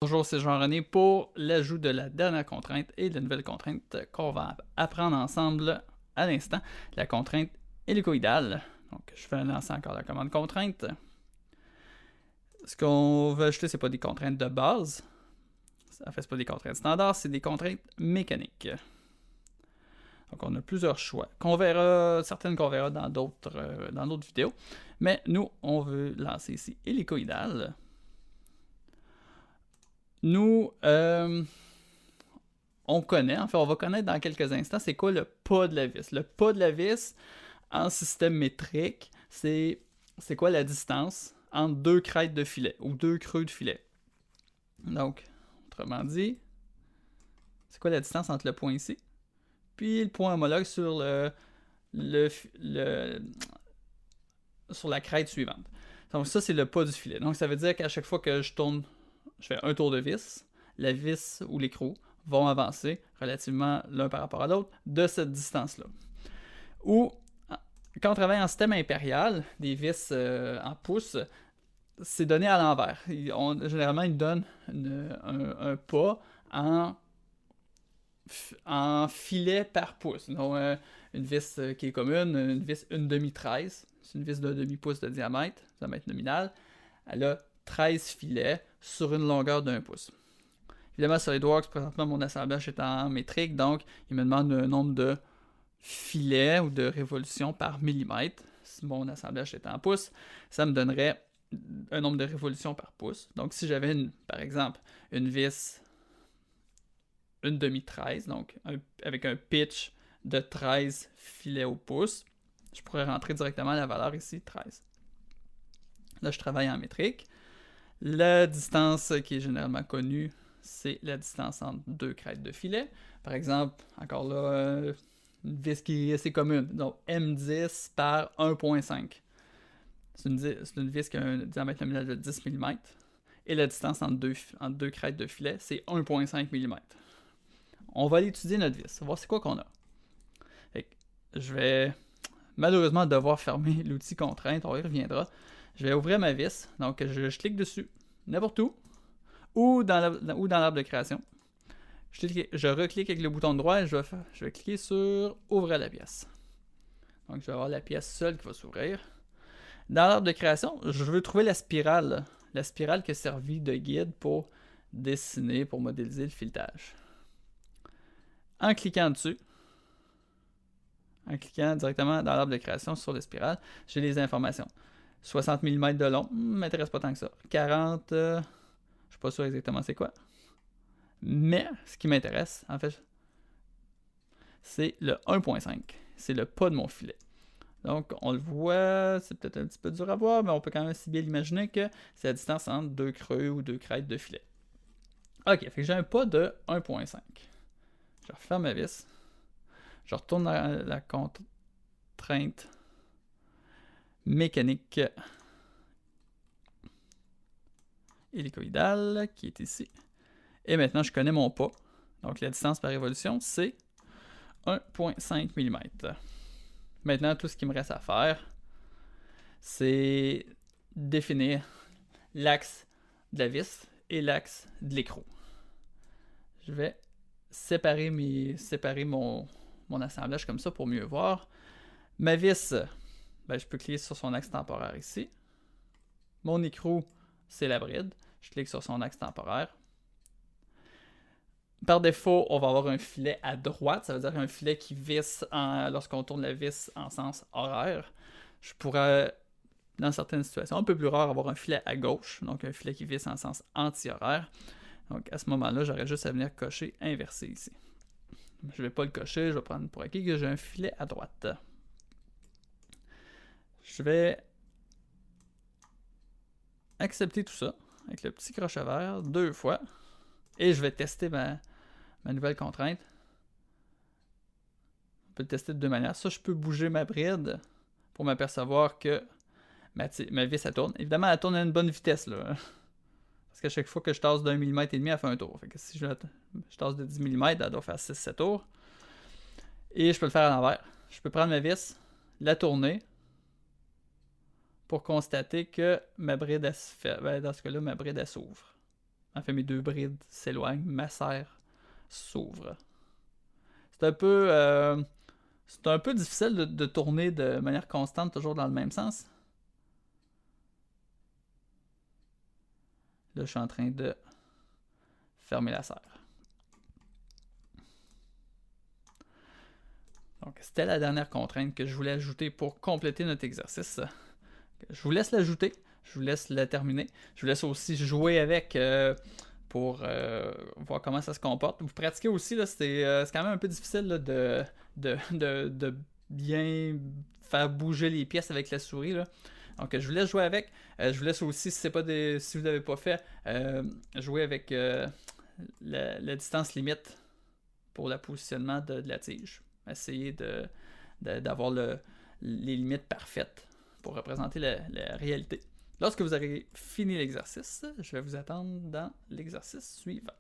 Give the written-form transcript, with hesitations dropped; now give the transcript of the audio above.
Bonjour, c'est Jean-René pour l'ajout de la dernière contrainte et de la nouvelle contrainte qu'on va apprendre ensemble à l'instant, la contrainte hélicoïdale. Donc, je vais lancer encore la commande contrainte. Ce qu'on veut ajouter, ce n'est pas des contraintes de base. En fait, ce pas des contraintes standards, c'est des contraintes mécaniques. Donc, on a plusieurs choix. Certaines qu'on verra dans d'autres vidéos. Mais nous, on veut lancer ici hélicoïdale. Nous, on connaît, en fait, on va connaître dans quelques instants, c'est quoi le pas de la vis. Le pas de la vis, en système métrique, c'est quoi la distance entre deux crêtes de filet, ou deux creux de filet. Donc, autrement dit, c'est quoi la distance entre le point ici, puis le point homologue sur sur la crête suivante. Donc ça, c'est le pas du filet. Donc ça veut dire qu'à chaque fois que je fais un tour de vis, la vis ou l'écrou vont avancer relativement l'un par rapport à l'autre de cette distance-là. Ou, quand on travaille en système impérial, des vis en pouces, c'est donné à l'envers. Généralement, ils donnent un pas en filet par pouce. Donc, une vis qui est commune, une vis 1/13, c'est une vis d'un demi-pouce de diamètre nominal. Elle a 13 filets sur une longueur d'1 pouce. Évidemment, SolidWorks, présentement, mon assemblage est en métrique, donc il me demande un nombre de filets ou de révolutions par millimètre. Si mon assemblage est en pouces, ça me donnerait un nombre de révolutions par pouce. Donc, si j'avais, par exemple, une vis 1/13, donc avec un pitch de 13 filets au pouce, je pourrais rentrer directement la valeur ici, 13. Là, je travaille en métrique. La distance qui est généralement connue, c'est la distance entre deux crêtes de filet. Par exemple, encore là, une vis qui est assez commune. Donc, M10 par 1.5. C'est une vis qui a un diamètre nominal de 10 mm. Et la distance entre deux crêtes de filet, c'est 1.5 mm. On va aller étudier notre vis, voir c'est quoi qu'on a. Je vais malheureusement devoir fermer l'outil contrainte, on y reviendra. Je vais ouvrir ma vis, donc je clique dessus, n'importe où, ou dans l'arbre de création. Je reclique avec le bouton droit et je vais cliquer sur ouvrir la pièce. Donc je vais avoir la pièce seule qui va s'ouvrir. Dans l'arbre de création, je veux trouver la spirale qui a servi de guide pour dessiner, pour modéliser le filetage. En cliquant dessus, en cliquant directement dans l'arbre de création sur la spirale, j'ai les informations. 60 mm de long, m'intéresse pas tant que ça. 40, je suis pas sûr exactement c'est quoi. Mais ce qui m'intéresse, en fait, c'est le 1.5. C'est le pas de mon filet. Donc, on le voit, c'est peut-être un petit peu dur à voir, mais on peut quand même si bien l'imaginer que c'est la distance entre deux creux ou deux crêtes de filet. Ok, fait que j'ai un pas de 1.5. Je referme ma vis. Je retourne dans la contrainte mécanique hélicoïdale qui est ici. Et maintenant, je connais mon pas. Donc, la distance par révolution, c'est 1.5 mm. Maintenant, tout ce qu'il me reste à faire, c'est définir l'axe de la vis et l'axe de l'écrou. Je vais séparer mon assemblage comme ça pour mieux voir. Ma vis, je peux cliquer sur son axe temporaire ici. Mon écrou, c'est la bride. Je clique sur son axe temporaire. Par défaut, on va avoir un filet à droite, ça veut dire un filet qui visse lorsqu'on tourne la vis en sens horaire. Je pourrais, dans certaines situations un peu plus rares, avoir un filet à gauche, donc un filet qui visse en sens anti-horaire. Donc à ce moment-là, j'aurais juste à venir cocher inversé ici. Je ne vais pas le cocher, je vais prendre pour acquis que j'ai un filet à droite. Je vais accepter tout ça avec le petit crochet vert 2 fois. Et je vais tester ma nouvelle contrainte. On peut le tester de 2 manières. Ça, je peux bouger ma bride pour m'apercevoir que ma vis, elle tourne. Évidemment, elle tourne à une bonne vitesse, là. Parce qu'à chaque fois que je tasse d'1,5 mm, elle fait un tour. Fait que si je tasse de 10 mm, elle doit faire 6-7 tours. Et je peux le faire à l'envers. Je peux prendre ma vis, la tourner, pour constater que ma bride, elle se fait. Dans ce cas-là, ma bride, elle s'ouvre. En fait, mes deux brides s'éloignent, ma serre s'ouvre. C'est un peu difficile de tourner de manière constante, toujours dans le même sens. Là, je suis en train de fermer la serre. Donc, c'était la dernière contrainte que je voulais ajouter pour compléter notre exercice. Je vous laisse l'ajouter, je vous laisse la terminer. Je vous laisse aussi jouer avec pour voir comment ça se comporte. Vous pratiquez aussi, là, c'est quand même un peu difficile là, de bien faire bouger les pièces avec la souris. Là. Donc, je vous laisse jouer avec. Je vous laisse aussi, si vous n'avez pas fait, jouer avec la distance limite pour le positionnement de la tige. Essayer d'avoir les limites parfaites pour représenter la réalité. Lorsque vous aurez fini l'exercice, je vais vous attendre dans l'exercice suivant.